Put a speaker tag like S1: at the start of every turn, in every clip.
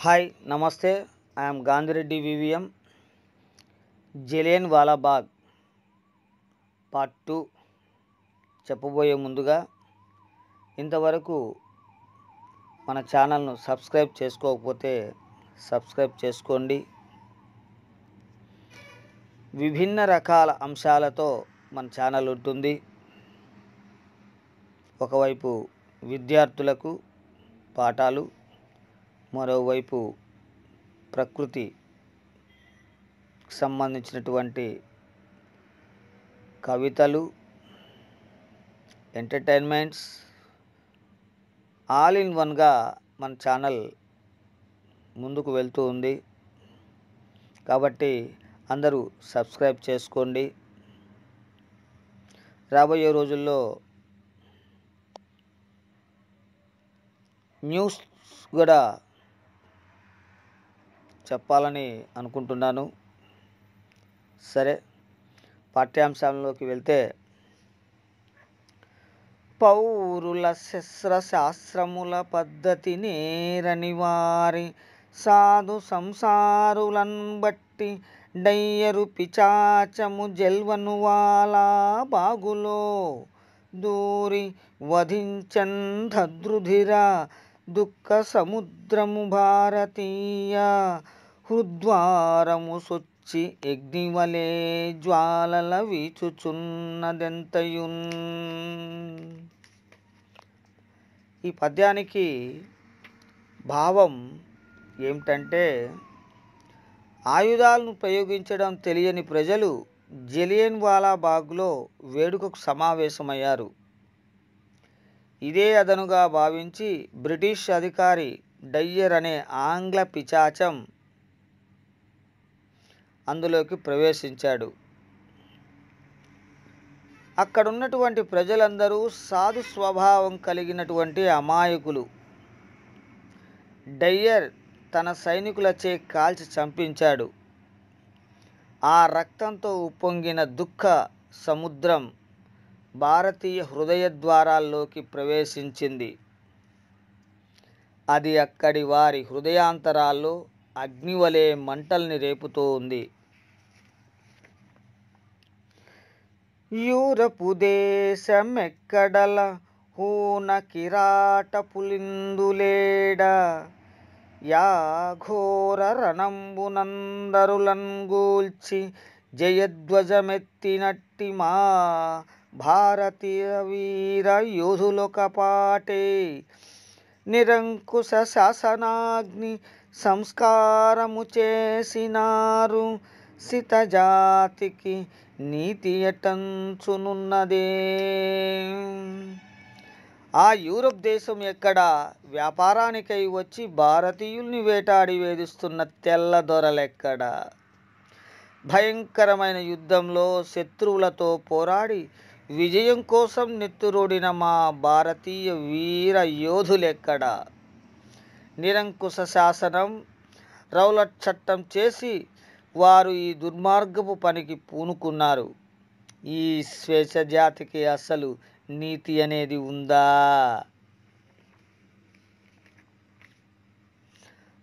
S1: Hi నమస్తే. I'm Gandhireddy VVM. Jallianwala వాలాబాగ్ part 2 చెప్పబోయే ముందుగా ఇంతవరకు మన ఛానల్ను సబ్స్క్రైబ్ చేసుకోకపోతే సబ్స్క్రైబ్ చేసుకోండి. విభిన్న రకాల అంశాలతో మన ఛానల్ ఉంటుంది. ఒకవైపు విద్యార్థులకు పాఠాలు, మరోవైపు ప్రకృతికి సంబంధించినటువంటి కవితలు, ఎంటర్టైన్మెంట్స్ ఆల్ ఇన్ వన్గా మన ఛానల్ ముందుకు వెళ్తూ ఉంది. కాబట్టి అందరూ సబ్స్క్రైబ్ చేసుకోండి. రాబోయే రోజుల్లో న్యూస్ కూడా చెప్పాలని అనుకుంటున్నాను. సరే, పాఠ్యాంశాల్లోకి వెళ్తే, పౌరుల శస్త్రశాస్త్రముల పద్ధతి నేరని వారి సాధు సంసారులన్ బట్టి డయ్యరు పిచాచము జల్వను వాలా బాగులో దూరి వధించన్ ధద్రుధిర దుఃఖ సముద్రము భారతీయ హృద్వారము సొచ్చి అగ్నివలే జ్వాలల వీచుచున్నదెంతయున్. ఈ పద్యానికి భావం ఏమిటంటే, ఆయుధాలను ప్రయోగించడం తెలియని ప్రజలు జలియన్ వాలాబాగ్లో వేడుకకు సమావేశమయ్యారు. ఇదే అదనుగా భావించి బ్రిటిష్ అధికారి డయ్యర్ అనే ఆంగ్ల పిశాచం అందులోకి ప్రవేశించాడు. అక్కడున్నటువంటి ప్రజలందరూ సాధు స్వభావం కలిగినటువంటి అమాయకులు. డయ్యర్ తన సైనికులచే కాల్చి చంపించాడు. ఆ రక్తంతో ఉప్పొంగిన దుఃఖ సముద్రం భారతీయ హృదయ ద్వారాల్లోకి ప్రవేశించింది. అది అక్కడి వారి హృదయాంతరాల్లో అగ్నివలే మంటల్ని రేపుతూ ఉంది. యూరపు దేశమెక్కడల హూన కిరాట పులిందులేడ యా ఘోర రణంబునందరులన్ గూల్చి జయధ్వజమెత్తినట్టి మా భారతీయ వీర యోధులొక పాటే నిరంకుశ శాసనాగ్ని సంస్కారము చేసినారు. సితజాతికి నీతి ఎటంచునున్నదే. ఆ యూరప్ దేశం ఎక్కడ వ్యాపారానికై వచ్చి భారతీయుల్ని వేటాడి వేధిస్తున్న తెల్ల దొరలెక్కడ? భయంకరమైన యుద్ధంలో శత్రువులతో పోరాడి విజయం కోసం నెత్తురోడిన మా భారతీయ వీర యోధులెక్కడ? నిరంకుశ శాసనం, రౌలట్ చట్టం చేసి వారు ఈ దుర్మార్గపు పనికి పూనుకున్నారు. ఈ స్వేచ్ఛ జాతికి అసలు నీతి అనేది ఉందా?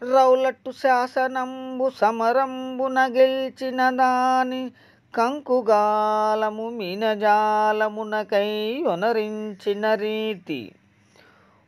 S1: రౌలట్టు శాసనంబు సమరంబున గెల్చిన దాని కంకుగాలము మీనజాలమునకై ఒనరించిన రీతి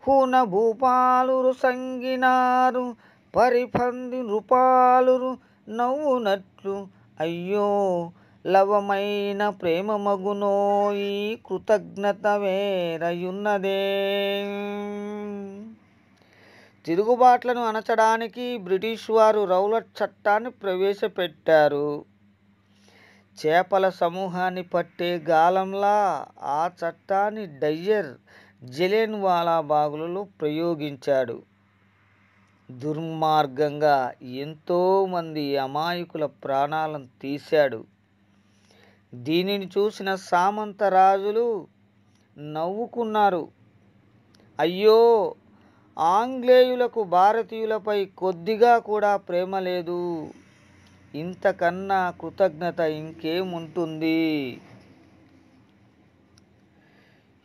S1: హూన భూపాలురు సంగినారు పరిపంది నృపాలురు నవ్వునట్లు అయ్యో లవమైన ప్రేమ మగునో ఈ కృతజ్ఞత వేరయున్నదే. తిరుగుబాట్లను అణచడానికి బ్రిటిష్ వారు రౌలట్ చట్టాన్ని ప్రవేశపెట్టారు. చేపల సమూహాన్ని పట్టే గాలంలా ఆ చట్టాన్ని డయ్యర్ జలియన్ వాలాబాగులలో ప్రయోగించాడు. దుర్మార్గంగా ఎంతోమంది అమాయకుల ప్రాణాలను తీశాడు. దీనిని చూసిన సామంత రాజులు నవ్వుకున్నారు. అయ్యో, ఆంగ్లేయులకు భారతీయులపై కొద్దిగా కూడా ప్రేమ లేదు, ఇంతకన్నా కృతజ్ఞత ఇంకేముంటుంది?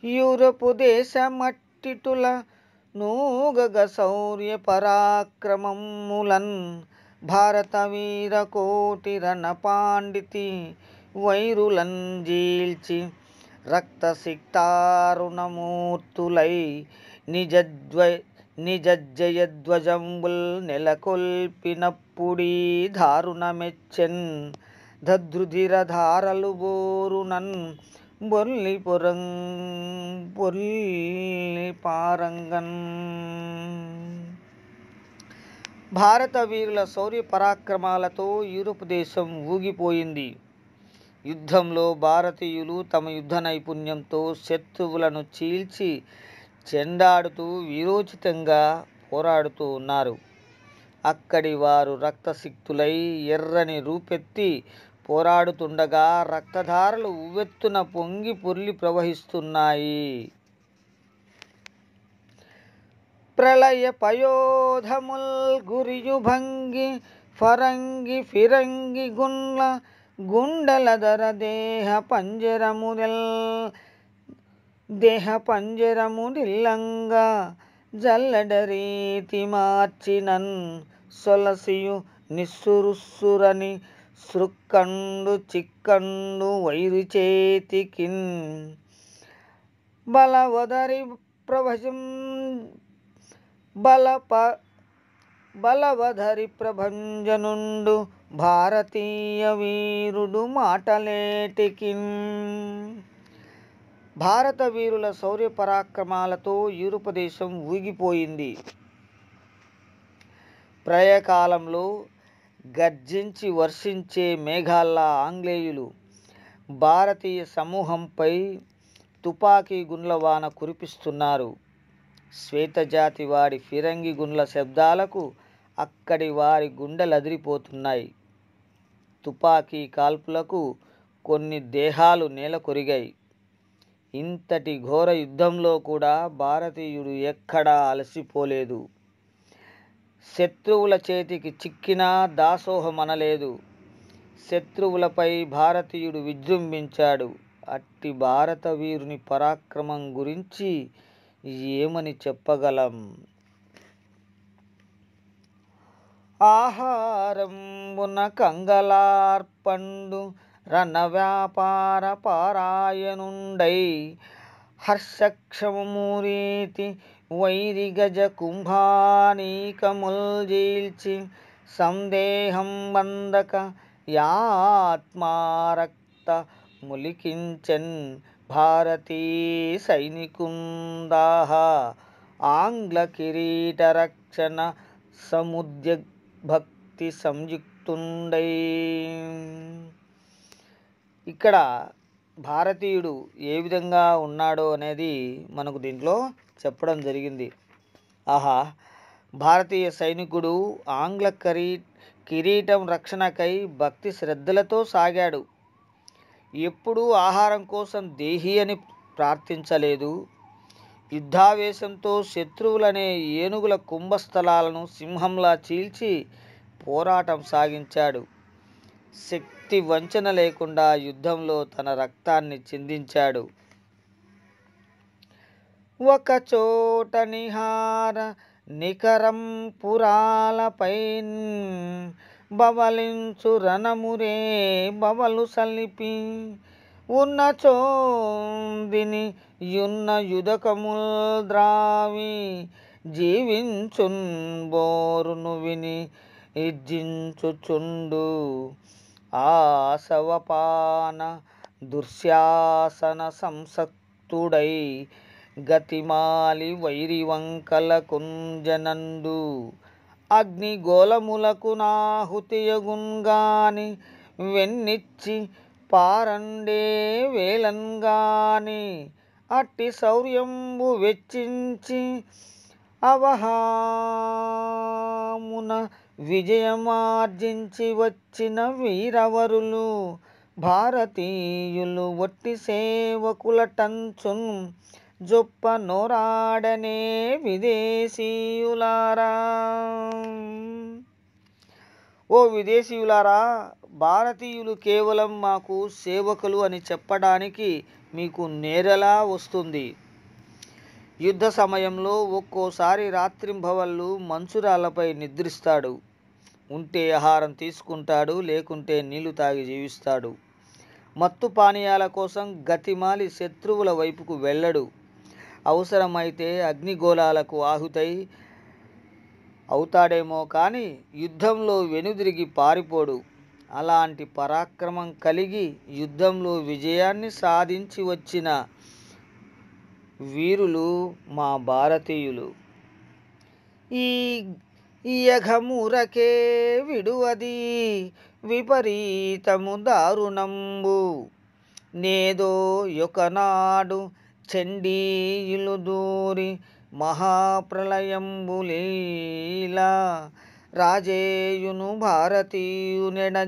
S1: యూరపు దేశ మట్టిటుల నూగగ శౌర్య పరాక్రమములన్ భారత వీర కోటి రణ పాండితి వైరులన్ జీల్చి రక్తసిక్తారుణమూర్తులై నిజజయధ్వజంబుల్ నెలకొల్పినప్పుడీ దారుణమెచ్చెన్ దద్రుధిర ధారలు బోరునన్ బొల్లి పారంగన్. భారత వీరుల శౌర్య పరాక్రమాలతో యూరోప్ దేశం ఊగిపోయింది. యుద్ధంలో భారతీయులు తమ యుద్ధ నైపుణ్యంతో శత్రువులను చీల్చి చెండాడుతూ వీరోచితంగా పోరాడుతూ ఉన్నారు. అక్కడి వారు రక్తసిక్తులై ఎర్రని రూపెత్తి పోరాడుతుండగా రక్తధారలు ఉవ్వెత్తున పొంగి పొర్లి ప్రవహిస్తున్నాయి. ప్రళయ పయోధముల్ గురియు భంగి ఫరంగి ఫిరంగి గుండెలదర దేహ పంజరమునిల్లంగా జల్లెడరీతి మార్చినన్ సొలసియు నిస్సురుస్సురని సృక్కండు చిక్కండు వైరి చేతికిన్ బలవధరి ప్రభంజనుండు భారతీయ వీరుడు మాటలేటికిన్. భారత వీరుల శౌర్య పరాక్రమాలతో యూరోప్ దేశం ఊగిపోయింది. ప్రళయకాలంలో గర్జించి వర్షించే మేఘాల్లా ఆంగ్లేయులు భారతీయ సమూహంపై తుపాకీ గుండ్ల వాన కురిపిస్తున్నారు. శ్వేతజాతి వాడి ఫిరంగి గుండ్ల శబ్దాలకు అక్కడి వారి గుండెలదిరిపోతున్నాయి. తుపాకీ కాల్పులకు కొన్ని దేహాలు నేల కొరిగాయి. ఇంతటి ఘోర యుద్ధంలో కూడా భారతీయుడు ఎక్కడా అలసిపోలేదు. శత్రువుల చేతికి చిక్కినా దాసోహమనలేదు. శత్రువులపై భారతీయుడు విజృంభించాడు. అట్టి భారత వీరుని పరాక్రమం గురించి ఏమని చెప్పగలం? ఆహారంబున కంగలార్పండు రణ వ్యాపార పారాయణుండై హర్షక్షమమూరీతి వైరి గజ కుంభానీకముల్ జీల్చి సందేహం బంధక యాత్మారక్త ములికించెన్ భారతీ సైనికుందాహ ఆంగ్ల కిరీట రక్షణ సముద్యభక్తి సంయుక్తుండై. ఇక్కడ భారతీయుడు ఏ విధంగా ఉన్నాడో అనేది మనకు దీంట్లో చెప్పడం జరిగింది. ఆహా, భారతీయ సైనికుడు ఆంగ్ల కిరీటం రక్షణకై భక్తి శ్రద్ధలతో సాగాడు. ఎప్పుడూ ఆహారం కోసం దేహి అని ప్రార్థించలేదు. యుద్ధావేశంతో శత్రువులనే ఏనుగుల కుంభస్థలాలను సింహంలా చీల్చి పోరాటం సాగించాడు. శక్తి వంచన లేకుండా యుద్ధంలో తన రక్తాన్ని చిందించాడు. ఒక చోట నిహార నికరం పురాలపై బవలించు రణమురే బవలు సలిపి ఉన్న చోందిని యున్న యుదకముల్ ద్రావి జీవించున్ బోరును విని ఇజ్జించుచుండు ఆసవపాన దుశ్శాసన సంసక్తుడై గతిమాలి వైరివంకల కుంజనందు అగ్నిగోళములకు నాహుతియగున్గాని వెన్నిచ్చి పారండే వేలంగాని అట్టి శౌర్యంబు వెచ్చించి అవహామున విజయమార్జించి వచ్చిన వీరవరులు భారతీయులు ఒట్టి సేవకులటంచున్ జొప్ప నోరాడనే విదేశీయులారా. ఓ విదేశీయులారా, భారతీయులు కేవలం మాకు సేవకులు అని చెప్పడానికి మీకు నేరెలా వస్తుంది? యుద్ధ సమయంలో ఒక్కోసారి రాత్రింబవళ్ళు మంచురాళ్లపై నిద్రిస్తాడు. ఉంటే ఆహారం తీసుకుంటాడు, లేకుంటే నీళ్లు తాగి జీవిస్తాడు. మత్తు పానీయాల కోసం గతిమాలి శత్రువుల వైపుకు వెళ్ళడు. అవసరమైతే అగ్నిగోళాలకు ఆహుతై అవుతాడేమో కానీ యుద్ధంలో వెనుదిరిగి పారిపోడు. అలాంటి పరాక్రమం కలిగి యుద్ధంలో విజయాన్ని సాధించి వచ్చిన వీరులు మా భారతీయులు. ఈ యఘమురకే విడువది విపరీతము దారుణంబు, నేదో యొకనాడు చండీయులు దూరి మహాప్రళయంబులీలా, రాజేయును భారతీయునెడజేసిన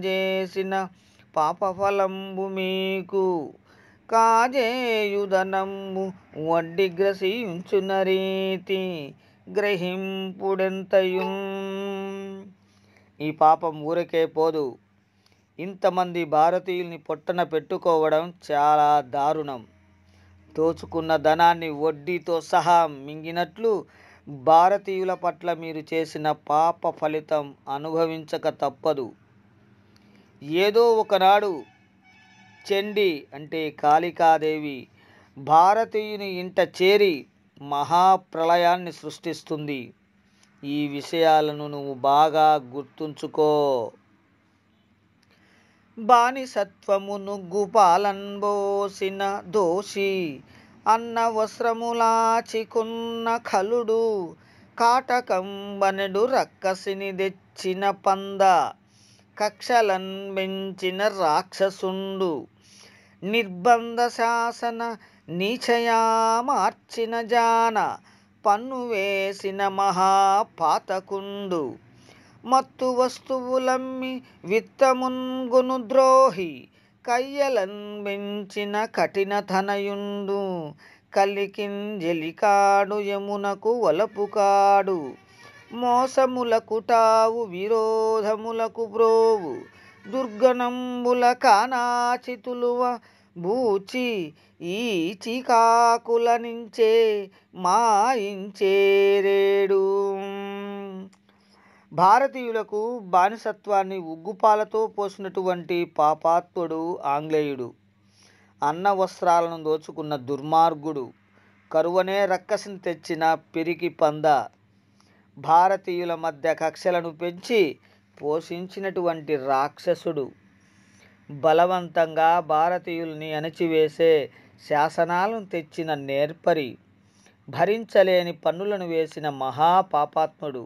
S1: పాపఫలంబు మీకు, కాజేయుధనంబు వడ్డి గ్రసించున రీతి గ్రహింపుడెంతయున్. ఈ పాపం ఊరికే పోదు. ఇంతమంది భారతీయుల్ని పొట్టన పెట్టుకోవడం చాలా దారుణం. దోచుకున్న ధనాన్ని వడ్డీతో సహా మింగినట్లు భారతీయుల పట్ల మీరు చేసిన పాప ఫలితం అనుభవించక తప్పదు. ఏదో ఒకనాడు చండి అంటే కాళికాదేవి భారతీయుని ఇంట చేరి మహాప్రళయాన్ని సృష్టిస్తుంది. ఈ విషయాలను నువ్వు బాగా గుర్తుంచుకో. బానిసత్వమును గుపాలన్బోసిన దోషి, అన్న వస్త్రములాచికున్న ఖలుడు, కాటకంబనెడు రక్కసిని తెచ్చిన పంద, కక్షలన్ పెంచిన రాక్షసుండు, నిర్బంధ శాసన నీచయా మార్చిన జాన, పన్ను వేసిన మహాపాతకుండు, మత్తు వస్తువులమ్మి విత్తమున్గును ద్రోహి, కయ్యలన్ పెంచిన కఠినతనయుండు, కలికింజలికాడు యమునకు వలపుకాడు, మోసములకు టావు విరోధములకు బ్రోవు, దుర్గణంబుల కానాచితులువ బూచి, ఈ చీకాకుల నుంచే మాయించేరేడు. భారతీయులకు బానిసత్వాన్ని ఉగ్గుపాలతో పోసినటువంటి పాపాత్ముడు ఆంగ్లేయుడు. అన్న వస్త్రాలను దోచుకున్న దుర్మార్గుడు, కరువనే రక్కసిని తెచ్చిన పిరికి పంద, భారతీయుల మధ్య కక్షలను పెంచి పోషించినటువంటి రాక్షసుడు, బలవంతంగా భారతీయుల్ని అణచివేసే శాసనాలను తెచ్చిన నేర్పరి, భరించలేని పన్నులను వేసిన మహాపాపాత్ముడు,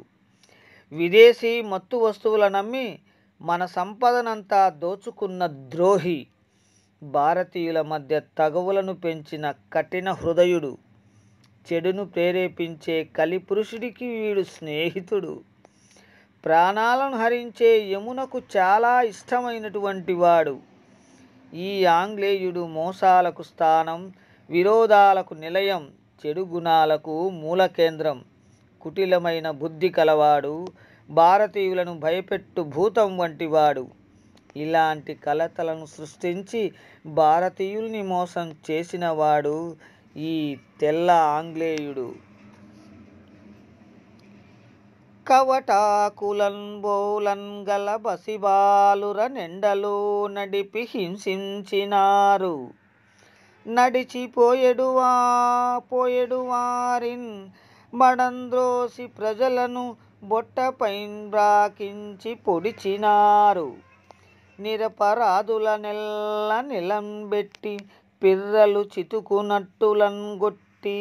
S1: విదేశీ మత్తు వస్తువుల నమ్మి మన సంపదనంతా దోచుకున్న ద్రోహి, భారతీయుల మధ్య తగవులను పెంచిన కఠిన హృదయుడు, చెడును ప్రేరేపించే కలిపురుషుడికి వీడు స్నేహితుడు, ప్రాణాలను హరించే యమునకు చాలా ఇష్టమైనటువంటి వాడు. ఈ ఆంగ్లేయుడు మోసాలకు స్థానం, విరోధాలకు నిలయం, చెడు గుణాలకు మూల కేంద్రం, కుటిలమైన బుద్ధి కలవాడు, భారతీయులను భయపెట్టు భూతం వంటివాడు. ఇలాంటి కలతలను సృష్టించి భారతీయుల్ని మోసం చేసినవాడు ఈ తెల్ల ఆంగ్లేయుడు. కవటాకులన్ బోలన్ గల బసిబాలుర నెండలో నడిపి హింసించినారు, నడిచిపోయేడు వారిన్ బడంద్రోసి ప్రజలను బొట్టపైన్ బ్రాకించి పొడిచినారు, నిరపరాధుల నెల్ల నిలంబెట్టి పిర్రలు చితుకునట్టులన్ గొట్టి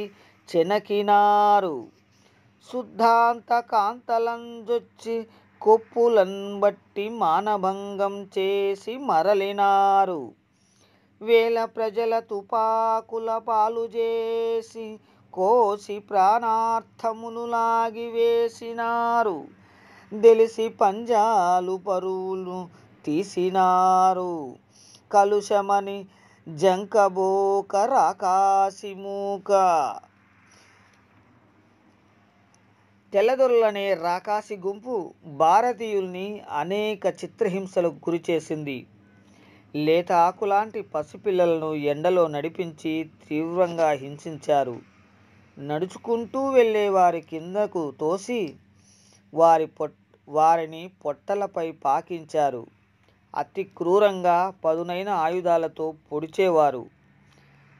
S1: చెనకినారు, శుద్ధాంత కాంతలన్ జొచ్చి కొప్పులన్ బట్టి మానభంగం చేసి మరలినారు, వేల ప్రజల తుపాకుల పాలు చేసి కోసి ప్రాణార్థములు లాగివేసినారు, దెలిసి పంజాలు పరువులు తీసినారు, కలుషమని జంకబోక రాకాసిమూక. తెల్లదొరలనే రాకాసి గుంపు భారతీయుల్ని అనేక చిత్రహింసలకు గురిచేసింది. లేత ఆకులాంటి పసిపిల్లలను ఎండలో నడిపించి తీవ్రంగా హింసించారు. నడుచుకుంటూ వెళ్ళే వారి కిందకు తోసి వారిని పొట్టలపై పాకించారు. అతి క్రూరంగా పదునైన ఆయుధాలతో పొడిచేవారు.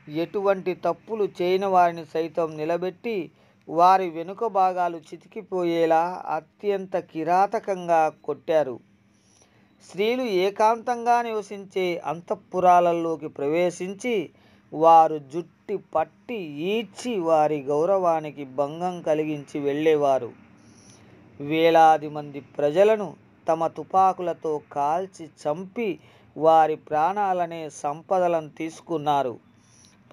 S1: ఎటువంటి తప్పులు చేయని వారిని సైతం నిలబెట్టి వారి వెనుక భాగాలు చితికిపోయేలా అత్యంత కిరాతకంగా కొట్టారు. స్త్రీలు ఏకాంతంగా నివసించే అంతఃపురాలలోకి ప్రవేశించి వారు జుట్టి పట్టి ఈడ్చి వారి గౌరవానికి భంగం కలిగించి వెళ్ళేవారు. వేలాది మంది ప్రజలను తమ తుపాకులతో కాల్చి చంపి వారి ప్రాణాలనే సంపదలను తీసుకున్నారు.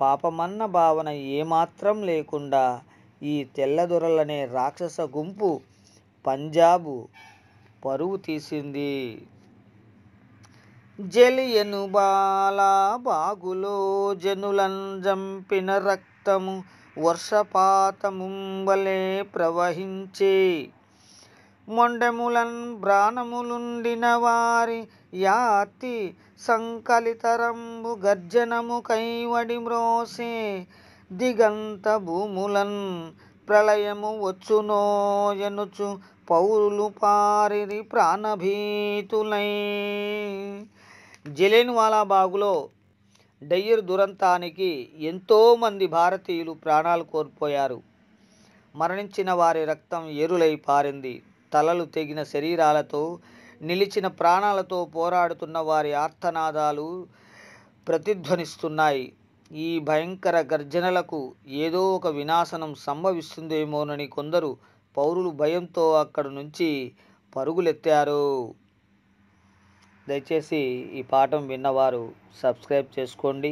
S1: పాపమన్న భావన ఏమాత్రం లేకుండా ఈ తెల్లదొరలనే రాక్షస గుంపు పంజాబు పరువు తీసింది. జలియను బాగులో జనులను జంపిన రక్తము వర్షపాతము వలె ప్రవహించే. మొండెములన్ ప్రాణములుండిన వారి యాతి సంకలితరంబు గర్జనము కైవడి మ్రోసే. దిగంత భూములన్ ప్రళయము వచ్చునో ఎనుచు పౌరులు పారిరి ప్రాణభీతులై. జలియన్వాలాబాగులో డయ్యర్ దురంతానికి ఎంతోమంది భారతీయులు ప్రాణాలు కోల్పోయారు. మరణించిన వారి రక్తం ఏరులై పారింది. తలలు తెగిన శరీరాలతో నిలిచిన ప్రాణాలతో పోరాడుతున్న వారి ఆర్తనాదాలు ప్రతిధ్వనిస్తున్నాయి. ఈ భయంకర గర్జనలకు ఏదో ఒక వినాశనం సంభవిస్తుందేమోనని కొందరు పౌరులు భయంతో అక్కడి నుంచి పరుగులెత్తారు. దయచేసి ఈ పాఠం విన్నవారు సబ్స్క్రైబ్ చేసుకోండి.